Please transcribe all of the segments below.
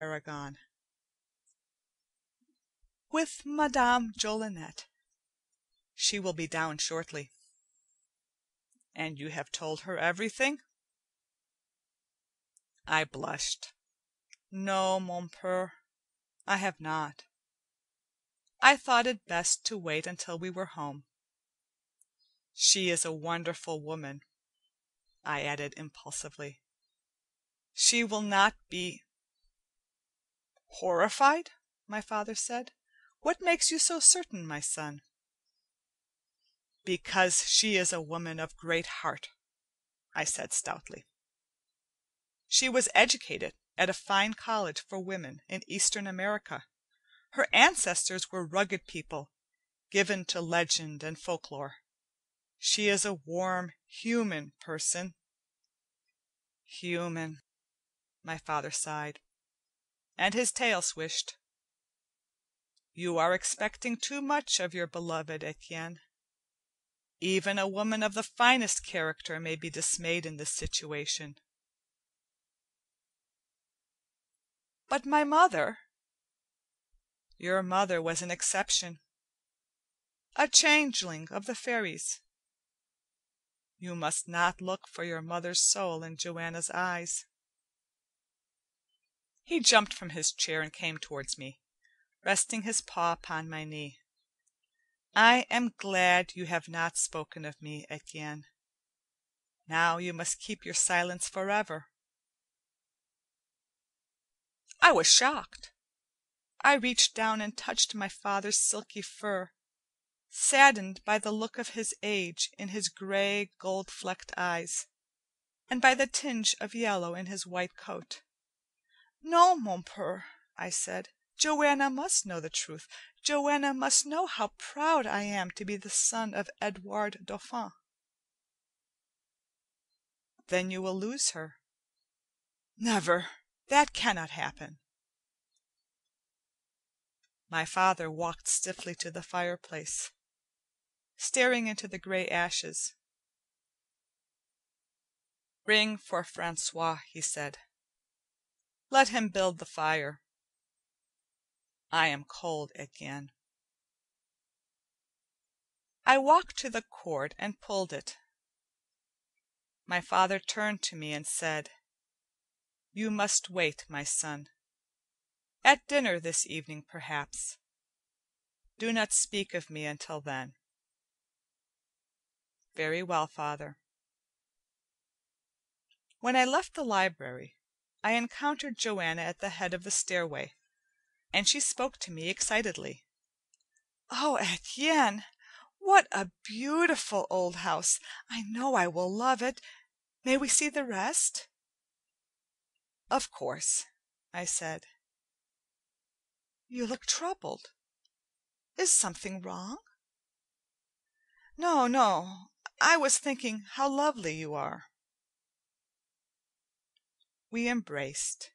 Aragon. With Madame Jolinet. She will be down shortly. And you have told her everything? I blushed. No, mon père, I have not. I thought it best to wait until we were home. She is a wonderful woman, I added impulsively. She will not be horrified, my father said. What makes you so certain, my son? Because she is a woman of great heart, I said stoutly. She was educated at a fine college for women in Eastern America. Her ancestors were rugged people, given to legend and folklore. She is a warm, human person. Human, my father sighed, and his tail swished. You are expecting too much of your beloved Etienne. Even a woman of the finest character may be dismayed in this situation. But my mother. Your mother was an exception, a changeling of the fairies. You must not look for your mother's soul in Joanna's eyes. He jumped from his chair and came towards me, resting his paw upon my knee. I am glad you have not spoken of me, Etienne. Now you must keep your silence forever. I was shocked. I reached down and touched my father's silky fur, saddened by the look of his age in his gray, gold-flecked eyes, and by the tinge of yellow in his white coat. "No, mon père," I said. "Joanna must know the truth. Joanna must know how proud I am to be the son of Edouard Dauphin." "Then you will lose her." "Never! That cannot happen." My father walked stiffly to the fireplace, staring into the gray ashes. "Ring for Francois," he said. "Let him build the fire. I am cold, Etienne." I walked to the cord and pulled it. My father turned to me and said, "You must wait, my son. At dinner this evening, perhaps. Do not speak of me until then." "Very well, father." When I left the library, I encountered Joanna at the head of the stairway, and she spoke to me excitedly. "Oh, Etienne, what a beautiful old house! I know I will love it. May we see the rest?" "Of course," I said. "You look troubled. Is something wrong?" "No, no. I was thinking how lovely you are." We embraced,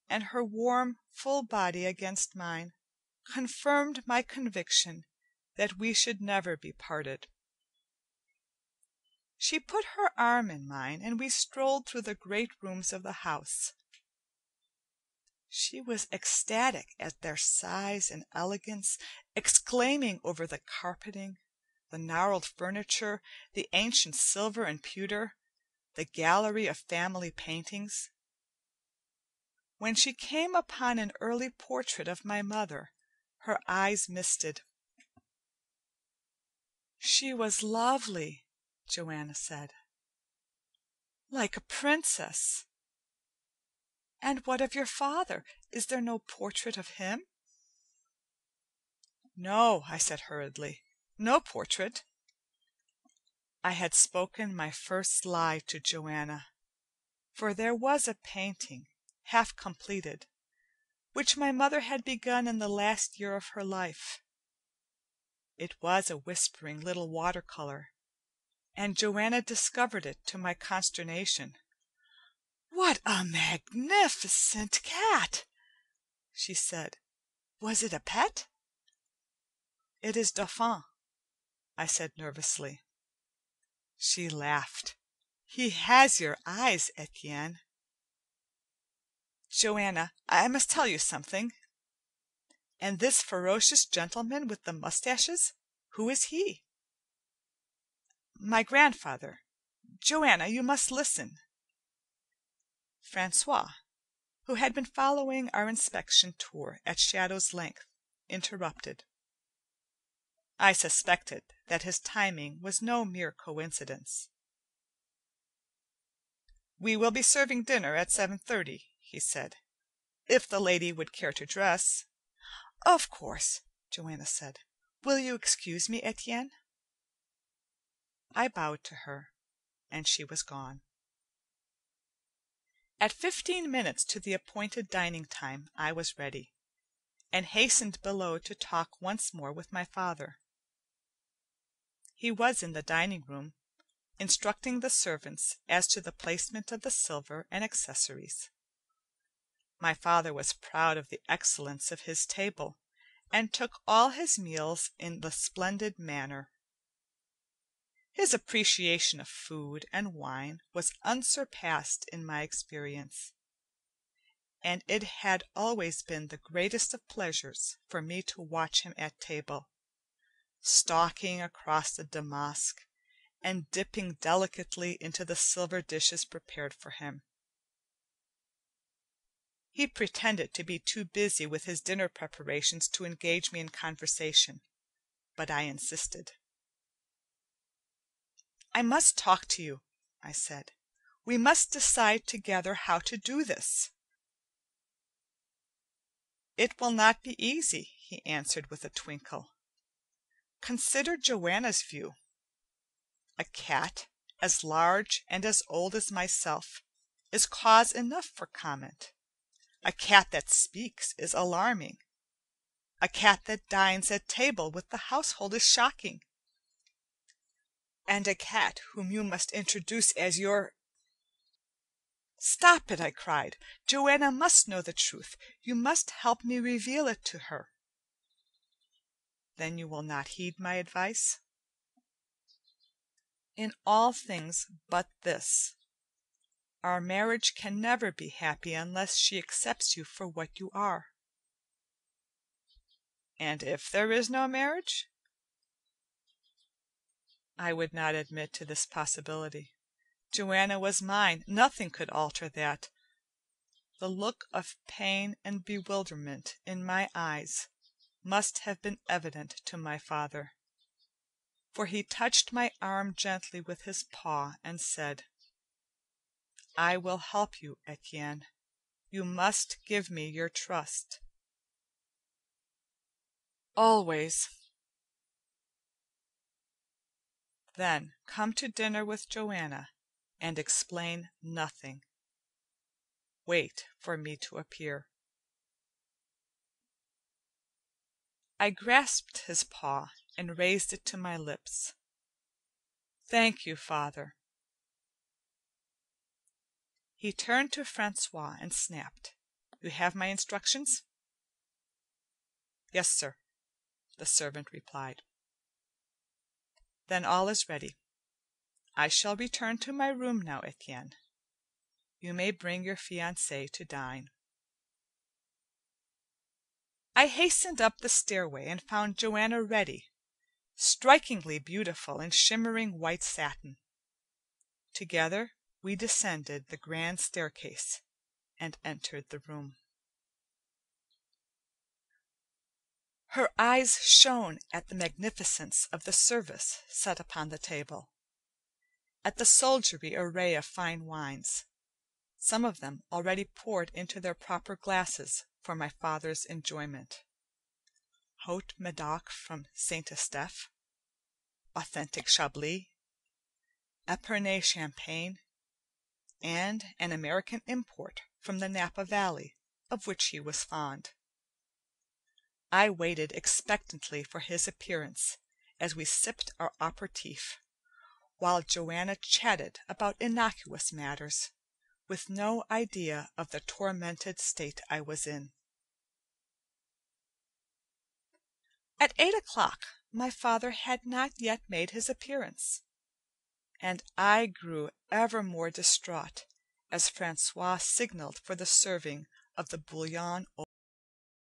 and her warm, full body against mine confirmed my conviction that we should never be parted. She put her arm in mine, and we strolled through the great rooms of the house. She was ecstatic at their size and elegance, exclaiming over the carpeting, the gnarled furniture, the ancient silver and pewter, the gallery of family paintings. When she came upon an early portrait of my mother, her eyes misted. "She was lovely," Joanna said. "Like a princess. And what of your father? Is there no portrait of him?" "No," I said hurriedly. "No portrait." I had spoken my first lie to Joanna, for there was a painting, half completed, which my mother had begun in the last year of her life. It was a whispering little watercolor, and Joanna discovered it to my consternation. "What a magnificent cat!" she said. "Was it a pet?" "It is Dauphin," I said nervously. She laughed. "He has your eyes, Etienne." Joanna, I must tell you something. And this ferocious gentleman with the mustaches, who is he?" "My grandfather. Joanna, you must listen." Francois, who had been following our inspection tour at shadow's length, interrupted. I suspected that his timing was no mere coincidence. "We will be serving dinner at 7:30, he said. "If the lady would care to dress." "Of course," Joanna said. "Will you excuse me, Etienne?" I bowed to her, and she was gone. At 15 minutes to the appointed dining time I was ready, and hastened below to talk once more with my father. He was in the dining room, instructing the servants as to the placement of the silver and accessories. My father was proud of the excellence of his table, and took all his meals in the splendid manner. His appreciation of food and wine was unsurpassed in my experience, and it had always been the greatest of pleasures for me to watch him at table, stalking across the damask and dipping delicately into the silver dishes prepared for him. He pretended to be too busy with his dinner preparations to engage me in conversation, but I insisted. "I must talk to you," I said. "We must decide together how to do this." "It will not be easy," he answered with a twinkle. "Consider Joanna's view. A cat as large and as old as myself is cause enough for comment. A cat that speaks is alarming. A cat that dines at table with the household is shocking. And a cat whom you must introduce as your—" "Stop it!" I cried. "Joanna must know the truth. You must help me reveal it to her." "Then you will not heed my advice?" "In all things but this. Our marriage can never be happy unless she accepts you for what you are." "And if there is no marriage?" I would not admit to this possibility. Joanna was mine. Nothing could alter that. The look of pain and bewilderment in my eyes must have been evident to my father, for he touched my arm gently with his paw and said, "I will help you, Etienne. You must give me your trust." "Always." "Then come to dinner with Joanna and explain nothing. Wait for me to appear." I grasped his paw and raised it to my lips. "Thank you, father." He turned to Francois and snapped, "You have my instructions?" "Yes, sir," the servant replied. "Then all is ready. I shall return to my room now, Etienne. You may bring your fiancée to dine." I hastened up the stairway and found Joanna ready, strikingly beautiful in shimmering white satin. Together we descended the grand staircase and entered the room. Her eyes shone at the magnificence of the service set upon the table, at the soldiery array of fine wines, some of them already poured into their proper glasses for my father's enjoyment. Haut Medoc from St. Estephe, authentic Chablis, Epernay champagne, and an American import from the Napa Valley, of which he was fond. I waited expectantly for his appearance as we sipped our aperitif, while Joanna chatted about innocuous matters, with no idea of the tormented state I was in. At 8 o'clock my father had not yet made his appearance, and I grew ever more distraught as Francois signaled for the serving of the bouillon.